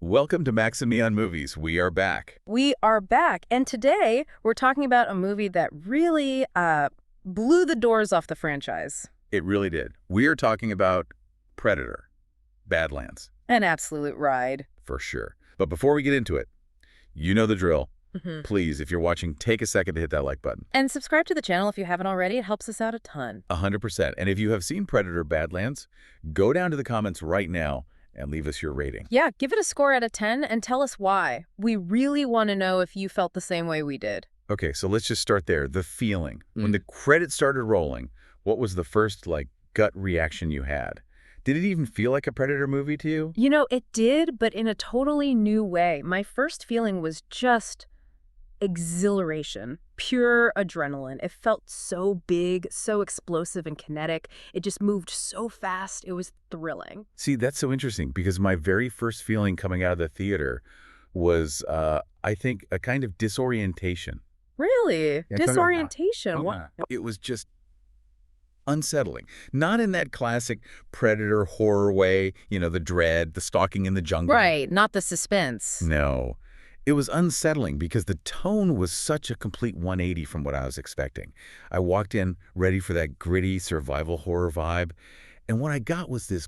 Welcome to Max and Me on Movies. We are back. We are back, and today we're talking about a movie that really blew the doors off the franchise. It really did. We are talking about Predator, Badlands. An absolute ride. For sure. But before we get into it, you know the drill. Please, if you're watching, take a second to hit that like button. And subscribe to the channel if you haven't already. It helps us out a ton. 100%. And if you have seen Predator Badlands, go down to the comments right now and leave us your rating. Yeah, give it a score out of 10 and tell us why. We really want to know if you felt the same way we did. Okay, so let's just start there. The feeling. When the credits started rolling, what was the first, gut reaction you had? Did it even feel like a Predator movie to you? You know, it did, but in a totally new way. My first feeling was just exhilaration, pure adrenaline. It felt so big, so explosive and kinetic. It just moved so fast. It was thrilling. See, that's so interesting because my very first feeling coming out of the theater was, I think, a kind of disorientation. Really? Yeah, Disorientation? What? It was just unsettling. Not in that classic Predator horror way, the dread, the stalking in the jungle. Right, not the suspense. No. It was unsettling because the tone was such a complete 180 from what I was expecting. I walked in ready for that gritty survival horror vibe, and what I got was this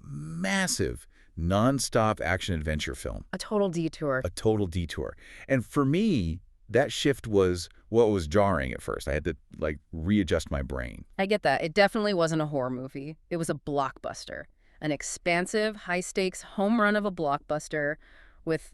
massive, non-stop action-adventure film. A total detour. A total detour. And for me, that shift was what was jarring at first. I had to, readjust my brain. I get that. It definitely wasn't a horror movie. It was a blockbuster. An expansive, high-stakes home run of a blockbuster with,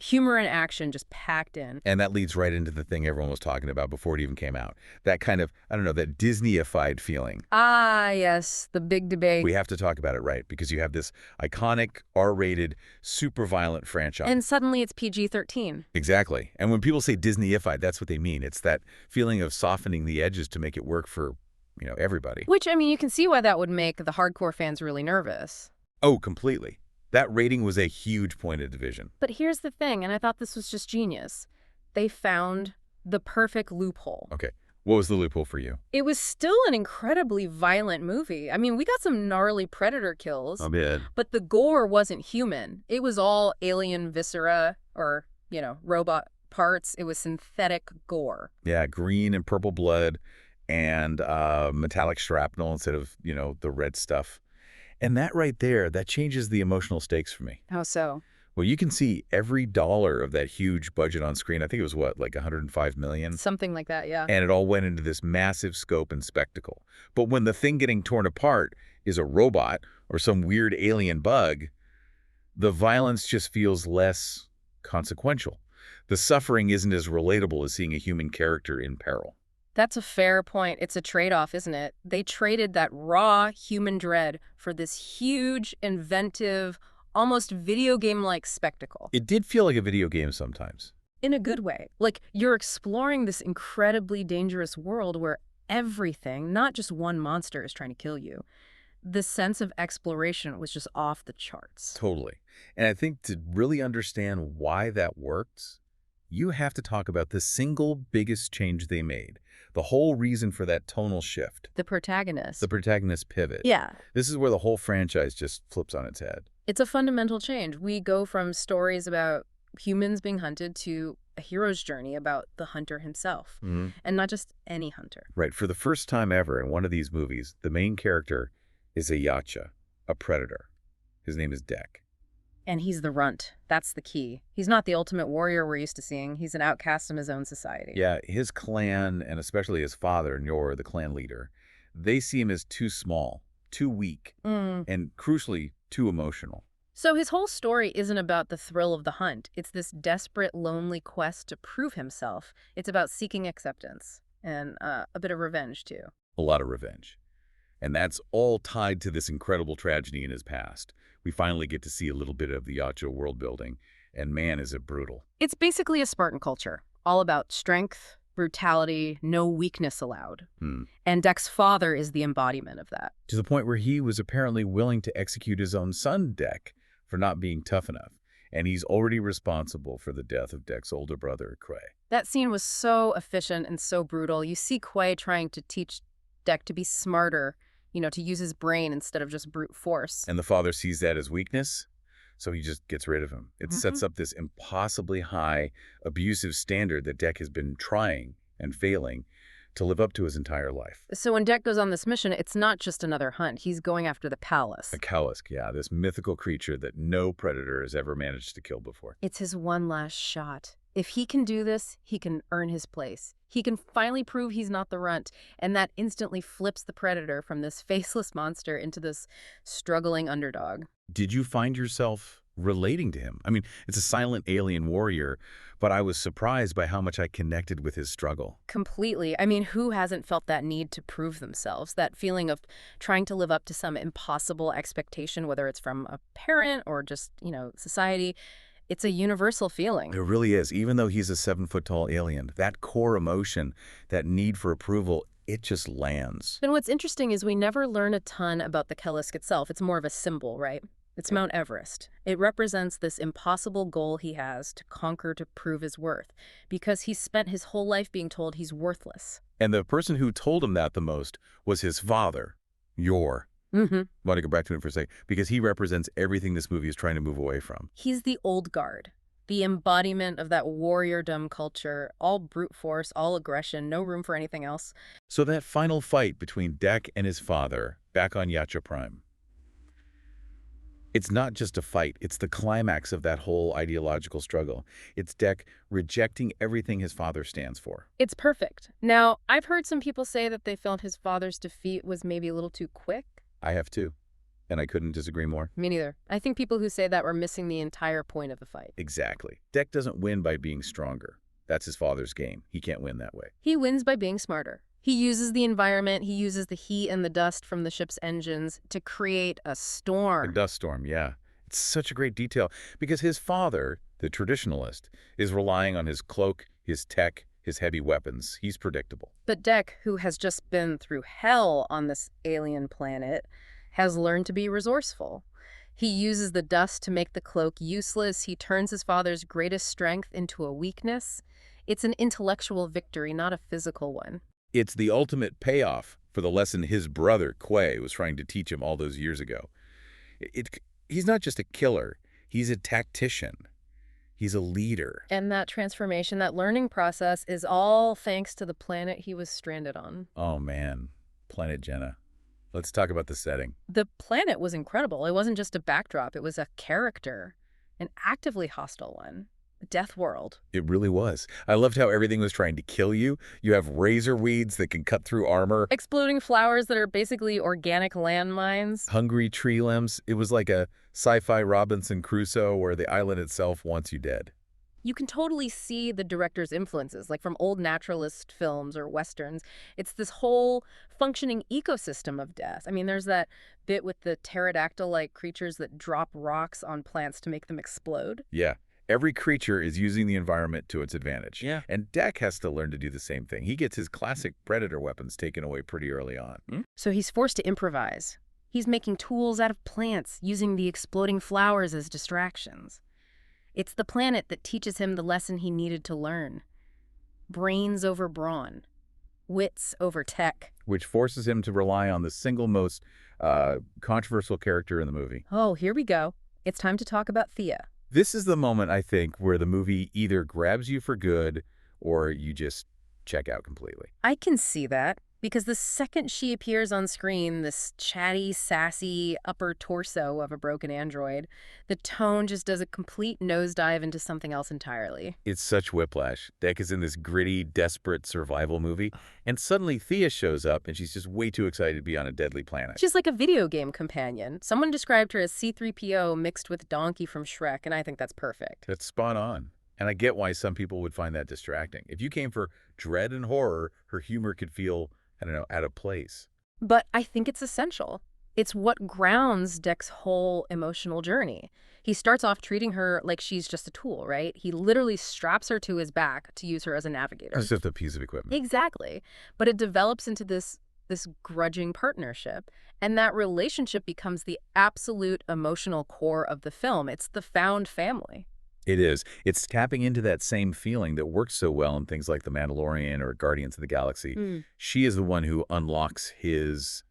humor and action just packed in. And that leads right into the thing everyone was talking about before it even came out. That kind of, that Disney-ified feeling. Ah, yes, the big debate. We have to talk about it, right? Because you have this iconic, R-rated, super violent franchise. And suddenly it's PG-13. Exactly. And when people say Disney-ified, that's what they mean. It's that feeling of softening the edges to make it work for, everybody. Which, you can see why that would make the hardcore fans really nervous. Oh, completely. That rating was a huge point of division. But here's the thing, and I thought this was just genius. They found the perfect loophole. Okay. What was the loophole for you? It was still an incredibly violent movie. We got some gnarly predator kills. I bet. But the gore wasn't human. It was all alien viscera or, robot parts. It was synthetic gore. Yeah, green and purple blood and metallic shrapnel instead of, the red stuff. And that right there, that changes the emotional stakes for me. How so? Well, you can see every dollar of that huge budget on screen. I think it was, $105 million? Something like that, yeah. And it all went into this massive scope and spectacle. But when the thing getting torn apart is a robot or some weird alien bug, the violence just feels less consequential. The suffering isn't as relatable as seeing a human character in peril. That's a fair point. It's a trade-off, isn't it? They traded that raw human dread for this huge, inventive, almost video game-like spectacle. It did feel like a video game sometimes. In a good way. Like you're exploring this incredibly dangerous world where everything, not just one monster, is trying to kill you. The sense of exploration was just off the charts. Totally. And I think to really understand why that works, you have to talk about the single biggest change they made. The whole reason for that tonal shift. The protagonist. The protagonist pivot. Yeah. This is where the whole franchise just flips on its head. It's a fundamental change. We go from stories about humans being hunted to a hero's journey about the hunter himself. And not just any hunter. Right. For the first time ever in one of these movies, the main character is a yacha, a predator. His name is Dek. And he's the runt. That's the key. He's not the ultimate warrior we're used to seeing. He's an outcast in his own society. Yeah, his clan, and especially his father, Nyor, the clan leader, they see him as too small, too weak, and crucially, too emotional. So his whole story isn't about the thrill of the hunt. It's this desperate, lonely quest to prove himself. It's about seeking acceptance and a bit of revenge, too. A lot of revenge. And that's all tied to this incredible tragedy in his past. We finally get to see a little bit of the Yacha world building, and man, is it brutal. It's basically a Spartan culture, all about strength, brutality, no weakness allowed. And Dek's father is the embodiment of that. To the point where he was apparently willing to execute his own son, Dek, for not being tough enough. And he's already responsible for the death of Dek's older brother, Kwei. That scene was so efficient and so brutal. You see Kwei trying to teach Dek to be smarter, to use his brain instead of just brute force. And the father sees that as weakness? So he just gets rid of him. It Mhm. sets up this impossibly high, abusive standard that Deck has been trying and failing to live up to his entire life. So when Deck goes on this mission, it's not just another hunt. He's going after the A palace. Kalisk, yeah, this mythical creature that no predator has ever managed to kill before. It's his one last shot. If he can do this, he can earn his place. He can finally prove he's not the runt, and that instantly flips the predator from this faceless monster into this struggling underdog. Did you find yourself relating to him? I mean, it's a silent alien warrior, but I was surprised by how much I connected with his struggle. Completely. I mean, who hasn't felt that need to prove themselves? That feeling of trying to live up to some impossible expectation, whether it's from a parent or just, society. It's a universal feeling. It really is. Even though he's a 7-foot-tall alien, that core emotion, that need for approval, it just lands. And what's interesting is we never learn a ton about the Kalisk itself. It's more of a symbol, right? It's Mount Everest. It represents this impossible goal he has to conquer to prove his worth, because he's spent his whole life being told he's worthless. And the person who told him that the most was his father, Yor. Mm-hmm. I want to go back to him for a second, because he represents everything this movie is trying to move away from. He's the old guard, the embodiment of that warriordom culture, all brute force, all aggression, no room for anything else. So that final fight between Deck and his father, back on Yacha Prime, it's not just a fight, it's the climax of that whole ideological struggle. It's Deck rejecting everything his father stands for. It's perfect. Now, I've heard some people say that they felt his father's defeat was maybe a little too quick. I have too, and I couldn't disagree more. Me neither. I think people who say that were missing the entire point of the fight. Exactly. Deck doesn't win by being stronger. That's his father's game. He can't win that way. He wins by being smarter. He uses the environment, he uses the heat and the dust from the ship's engines to create a A storm. dust storm, yeah. It's such a great detail because his father, the traditionalist, is relying on his cloak, his tech, his heavy weapons. He's predictable. But Deck, who has just been through hell on this alien planet, has learned to be resourceful. He uses the dust to make the cloak useless. He turns his father's greatest strength into a weakness. It's an intellectual victory, not a physical one. It's the ultimate payoff for the lesson his brother, Quay, was trying to teach him all those years ago. He's not just a killer. He's a tactician. He's a leader. And that transformation, that learning process, is all thanks to the planet he was stranded on. Oh, man. Planet Jenna. Let's talk about the setting. The planet was incredible. It wasn't just a backdrop. It was a character, an actively hostile one. A death world. It really was. I loved how everything was trying to kill you. You have razor weeds that can cut through armor. Exploding flowers that are basically organic landmines. Hungry tree limbs. It was like a sci-fi Robinson Crusoe where the island itself wants you dead. You can totally see the director's influences, like from old naturalist films or westerns. It's this whole functioning ecosystem of death. I mean, there's that bit with the pterodactyl-like creatures that drop rocks on plants to make them explode. Yeah. Every creature is using the environment to its advantage. Yeah. And Deck has to learn to do the same thing. He gets his classic predator weapons taken away pretty early on. So he's forced to improvise. He's making tools out of plants, using the exploding flowers as distractions. It's the planet that teaches him the lesson he needed to learn. Brains over brawn. Wits over tech. Which forces him to rely on the single most controversial character in the movie. Oh, here we go. It's time to talk about Thea. This is the moment, I think, where the movie either grabs you for good or you just check out completely. I can see that, because the second she appears on screen, this chatty, sassy upper torso of a broken android, the tone just does a complete nosedive into something else entirely. It's such whiplash. Deck is in this gritty, desperate survival movie, and suddenly Thea shows up, and she's just way too excited to be on a deadly planet. She's like a video game companion. Someone described her as C-3PO mixed with Donkey from Shrek, and I think that's perfect. That's spot on. And I get why some people would find that distracting. If you came for dread and horror, her humor could feel, I don't know, out of place. But I think it's essential. It's what grounds Deck's whole emotional journey. He starts off treating her like she's just a tool, right? He literally straps her to his back to use her as a navigator. It's just a piece of equipment. Exactly. But it develops into this grudging partnership, and that relationship becomes the absolute emotional core of the film. It's the found family. It is. It's tapping into that same feeling that works so well in things like The Mandalorian or Guardians of the Galaxy. She is the one who unlocks his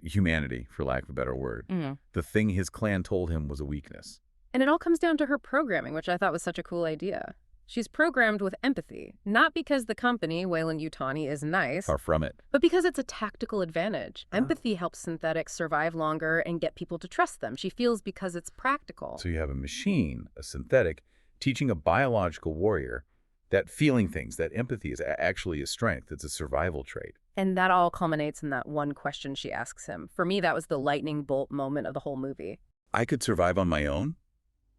humanity, for lack of a better word. Mhm. The thing his clan told him was a weakness. And it all comes down to her programming, which I thought was such a cool idea. She's programmed with empathy, not because the company, Weyland-Yutani, is nice, Far from it. but because it's a tactical advantage. Empathy helps synthetics survive longer and get people to trust them. She feels because it's practical. So you have a machine, a synthetic, teaching a biological warrior that feeling things, that empathy is actually a strength. It's a survival trait. And that all culminates in that one question she asks him. For me, that was the lightning bolt moment of the whole movie. I could survive on my own,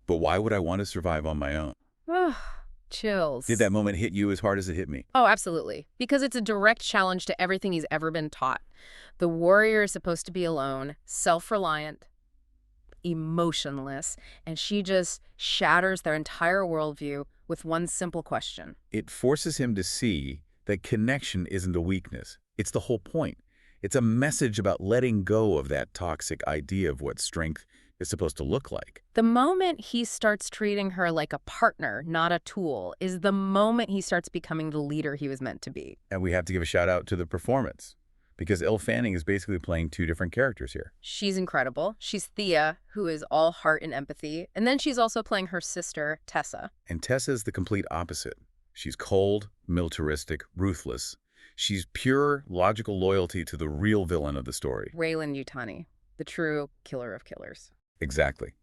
but why would I want to survive on my own? Chills. Did that moment hit you as hard as it hit me? Oh, absolutely. Because it's a direct challenge to everything he's ever been taught. The warrior is supposed to be alone, self-reliant, emotionless, and she just shatters their entire worldview with one simple question. It forces him to see that connection isn't a weakness. It's the whole point. It's a message about letting go of that toxic idea of what strength is supposed to look like. The moment he starts treating her like a partner, not a tool, is the moment he starts becoming the leader he was meant to be. And we have to give a shout out to the performance, because Elle Fanning is basically playing two different characters here. She's incredible. She's Thea, who is all heart and empathy. And then she's also playing her sister, Tessa. And Tessa's the complete opposite. She's cold, militaristic, ruthless. She's pure, logical loyalty to the real villain of the story. Weyland-Yutani, the true killer of killers. Exactly.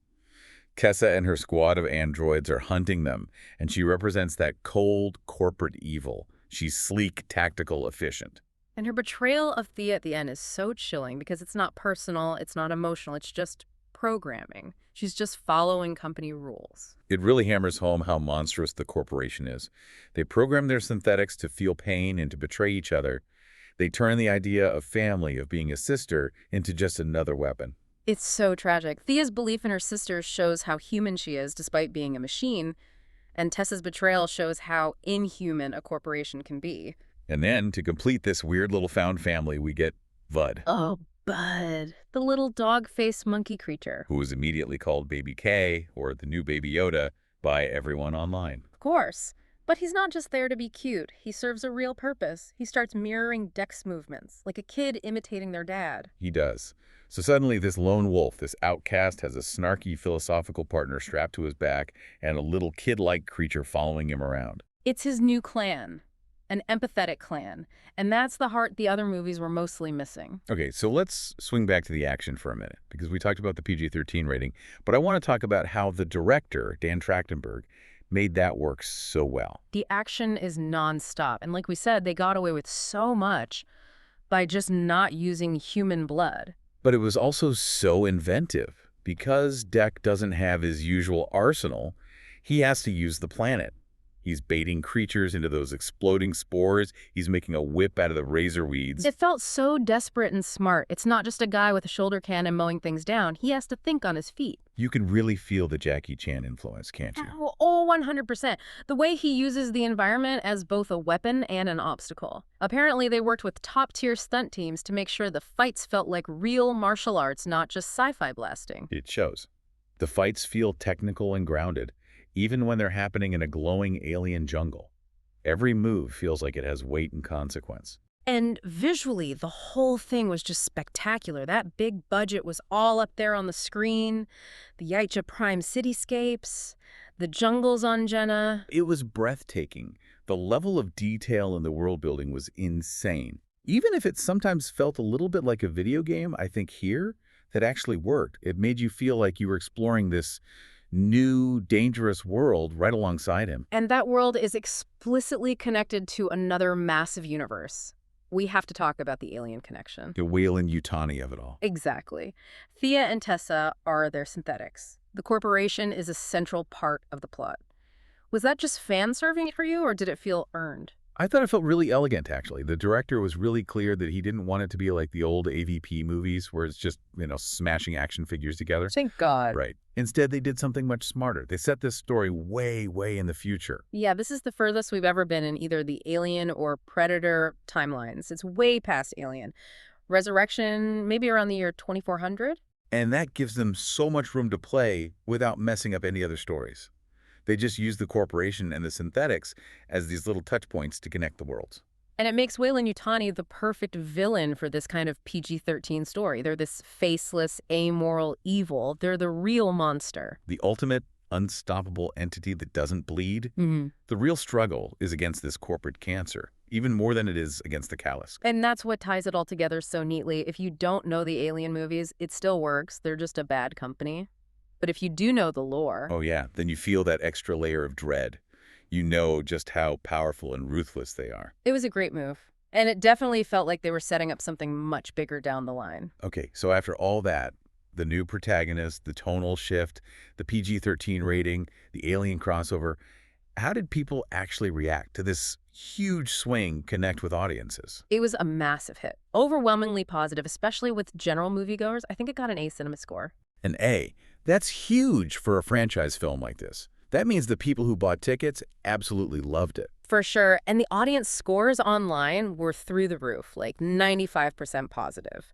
Kessa and her squad of androids are hunting them, and she represents that cold, corporate evil. She's sleek, tactical, efficient. And her betrayal of Thea at the end is so chilling because it's not personal, it's not emotional, it's just programming. She's just following company rules. It really hammers home how monstrous the corporation is. They program their synthetics to feel pain and to betray each other. They turn the idea of family, of being a sister, into just another weapon. It's so tragic. Thea's belief in her sister shows how human she is despite being a machine, and Tessa's betrayal shows how inhuman a corporation can be. And then, to complete this weird little found family, we get Bud, Oh, Bud, the little dog-faced monkey creature. who is immediately called Baby K, or the new Baby Yoda, by everyone online. Of course. But he's not just there to be cute. He serves a real purpose. He starts mirroring Dex movements, like a kid imitating their dad. He does. So suddenly this lone wolf, this outcast, has a snarky philosophical partner strapped to his back and a little kid-like creature following him around. It's his new clan, an empathetic clan, and that's the heart the other movies were mostly missing. Okay, so let's swing back to the action for a minute, because we talked about the PG-13 rating, but I want to talk about how the director, Dan Trachtenberg, made that work so well. The action is nonstop, and like we said, they got away with so much by just not using human blood. But it was also so inventive. Because Deck doesn't have his usual arsenal, he has to use the planet. He's baiting creatures into those exploding spores. He's making a whip out of the razor weeds. It felt so desperate and smart. It's not just a guy with a shoulder cannon mowing things down. He has to think on his feet. You can really feel the Jackie Chan influence, can't you? Oh, 100%. The way he uses the environment as both a weapon and an obstacle. Apparently, they worked with top-tier stunt teams to make sure the fights felt like real martial arts, not just sci-fi blasting. It shows. The fights feel technical and grounded, even when they're happening in a glowing alien jungle. Every move feels like it has weight and consequence. And visually, the whole thing was just spectacular. That big budget was all up there on the screen. The Yaitja Prime cityscapes, the jungles on Jenna. It was breathtaking. The level of detail in the world building was insane. Even if it sometimes felt a little bit like a video game, I think here, that actually worked. It made you feel like you were exploring this new, dangerous world right alongside him. And that world is explicitly connected to another massive universe. We have to talk about the alien connection. The Weyland-Yutani of it all. Exactly. Thea and Tessa are their synthetics. The corporation is a central part of the plot. Was that just fan serving for you, or did it feel earned? I thought it felt really elegant, actually. The director was really clear that he didn't want it to be like the old AVP movies where it's just, smashing action figures together. Thank God. Right. Instead, they did something much smarter. They set this story way, way in the future. Yeah, this is the furthest we've ever been in either the Alien or Predator timelines. It's way past Alien. Resurrection, maybe around the year 2400? And that gives them so much room to play without messing up any other stories. They just use the corporation and the synthetics as these little touch points to connect the worlds. And it makes Weyland-Yutani the perfect villain for this kind of PG-13 story. They're this faceless, amoral evil. They're the real monster. The ultimate unstoppable entity that doesn't bleed. Mm-hmm. The real struggle is against this corporate cancer, even more than it is against the callous. And that's what ties it all together so neatly. If you don't know the Alien movies, it still works. They're just a bad company. But if you do know the lore... Oh yeah, then you feel that extra layer of dread. You know just how powerful and ruthless they are. It was a great move. And it definitely felt like they were setting up something much bigger down the line. Okay, so after all that, the new protagonist, the tonal shift, the PG-13 rating, the Alien crossover, how did people actually react to this huge swing connect with audiences? It was a massive hit. Overwhelmingly positive, especially with general moviegoers. I think it got an A cinema score. An A. That's huge for a franchise film like this. That means the people who bought tickets absolutely loved it. For sure. And the audience scores online were through the roof, like 95% positive.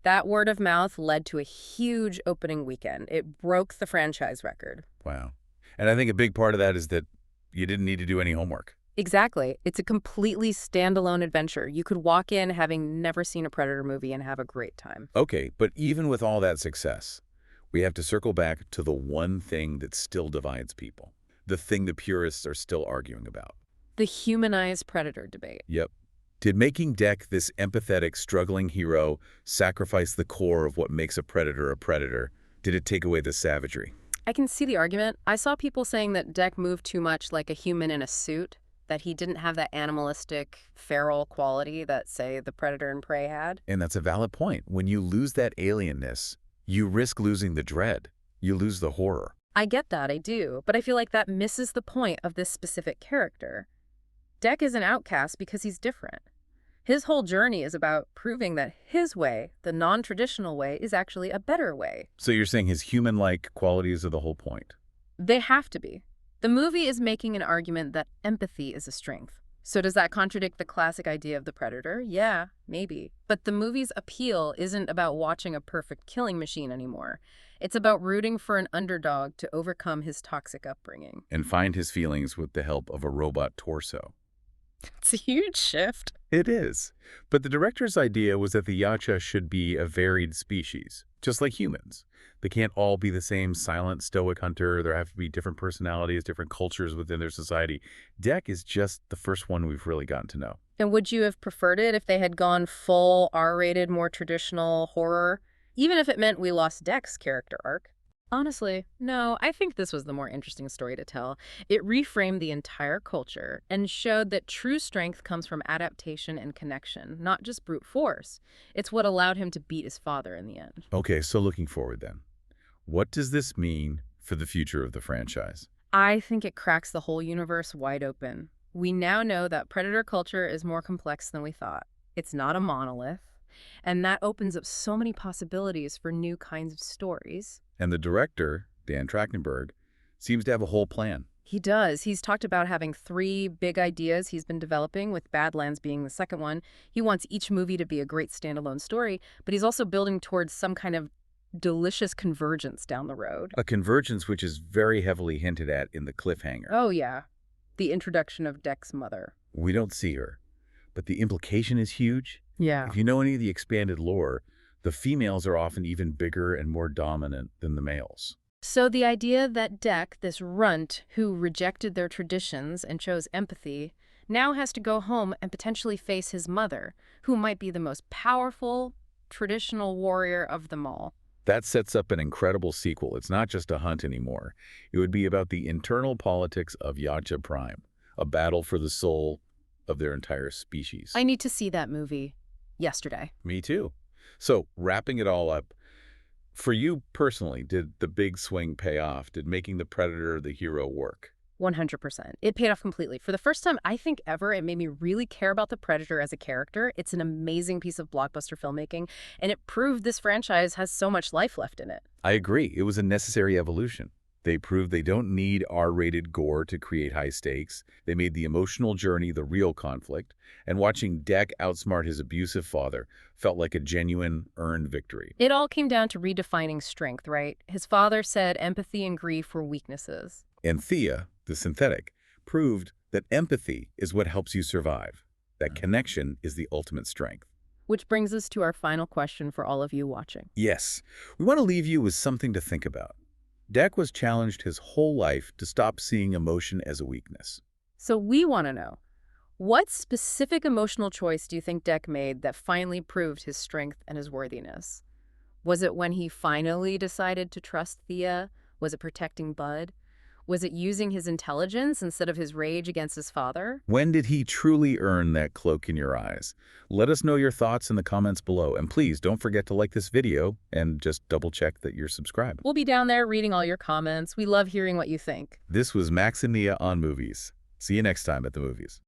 That word of mouth led to a huge opening weekend. It broke the franchise record. Wow. And I think a big part of that is that you didn't need to do any homework. Exactly. It's a completely standalone adventure. You could walk in having never seen a Predator movie and have a great time. Okay, but even with all that success, we have to circle back to the one thing that still divides people. The thing the purists are still arguing about. The humanized Predator debate. Yep. Did making Dek this empathetic, struggling hero sacrifice the core of what makes a predator a predator? Did it take away the savagery? I can see the argument. I saw people saying that Dek moved too much like a human in a suit, that he didn't have that animalistic, feral quality that, say, the Predator and Prey had. And that's a valid point. When you lose that alienness, you risk losing the dread. You lose the horror. I get that, I do, but I feel like that misses the point of this specific character. Dek is an outcast because he's different. His whole journey is about proving that his way, the non-traditional way, is actually a better way. So you're saying his human-like qualities are the whole point? They have to be. The movie is making an argument that empathy is a strength. So does that contradict the classic idea of the Predator? Yeah, maybe. But the movie's appeal isn't about watching a perfect killing machine anymore. It's about rooting for an underdog to overcome his toxic upbringing. And find his feelings with the help of a robot torso. It's a huge shift. It is. But the director's idea was that the Yacha should be a varied species, just like humans. They can't all be the same silent, stoic hunter. There have to be different personalities, different cultures within their society. Dek is just the first one we've really gotten to know. And would you have preferred it if they had gone full R-rated, more traditional horror? Even if it meant we lost Dek's character arc? Honestly, no, I think this was the more interesting story to tell. It reframed the entire culture and showed that true strength comes from adaptation and connection, not just brute force. It's what allowed him to beat his father in the end. Okay, so looking forward then. What does this mean for the future of the franchise? I think it cracks the whole universe wide open. We now know that Predator culture is more complex than we thought. It's not a monolith. And that opens up so many possibilities for new kinds of stories. And the director, Dan Trachtenberg, seems to have a whole plan. He does. He's talked about having 3 big ideas he's been developing, with Badlands being the second one. He wants each movie to be a great standalone story, but he's also building towards some kind of delicious convergence down the road. A convergence which is very heavily hinted at in the cliffhanger. Oh, yeah. The introduction of Dek's mother. We don't see her, but the implication is huge. Yeah. If you know any of the expanded lore, the females are often even bigger and more dominant than the males. So the idea that Dek, this runt who rejected their traditions and chose empathy, now has to go home and potentially face his mother, who might be the most powerful, traditional warrior of them all. That sets up an incredible sequel. It's not just a hunt anymore. It would be about the internal politics of Yacha Prime, a battle for the soul of their entire species. I need to see that movie yesterday. Me too. So, wrapping it all up, for you personally, did the big swing pay off? Did making the Predator the hero work? 100%. It paid off completely. For the first time, I think ever, it made me really care about the Predator as a character. It's an amazing piece of blockbuster filmmaking, and it proved this franchise has so much life left in it. I agree. It was a necessary evolution. They proved they don't need R-rated gore to create high stakes. They made the emotional journey the real conflict. And watching Dek outsmart his abusive father felt like a genuine, earned victory. It all came down to redefining strength, right? His father said empathy and grief were weaknesses. And Thea, the synthetic, proved that empathy is what helps you survive. That connection is the ultimate strength. Which brings us to our final question for all of you watching. Yes, we want to leave you with something to think about. Deck was challenged his whole life to stop seeing emotion as a weakness. So we want to know, what specific emotional choice do you think Deck made that finally proved his strength and his worthiness? Was it when he finally decided to trust Thea? Was it protecting Bud? Was it using his intelligence instead of his rage against his father? When did he truly earn that cloak in your eyes? Let us know your thoughts in the comments below. And please don't forget to like this video and just double check that you're subscribed. We'll be down there reading all your comments. We love hearing what you think. This was Max and Nia on Movies. See you next time at the movies.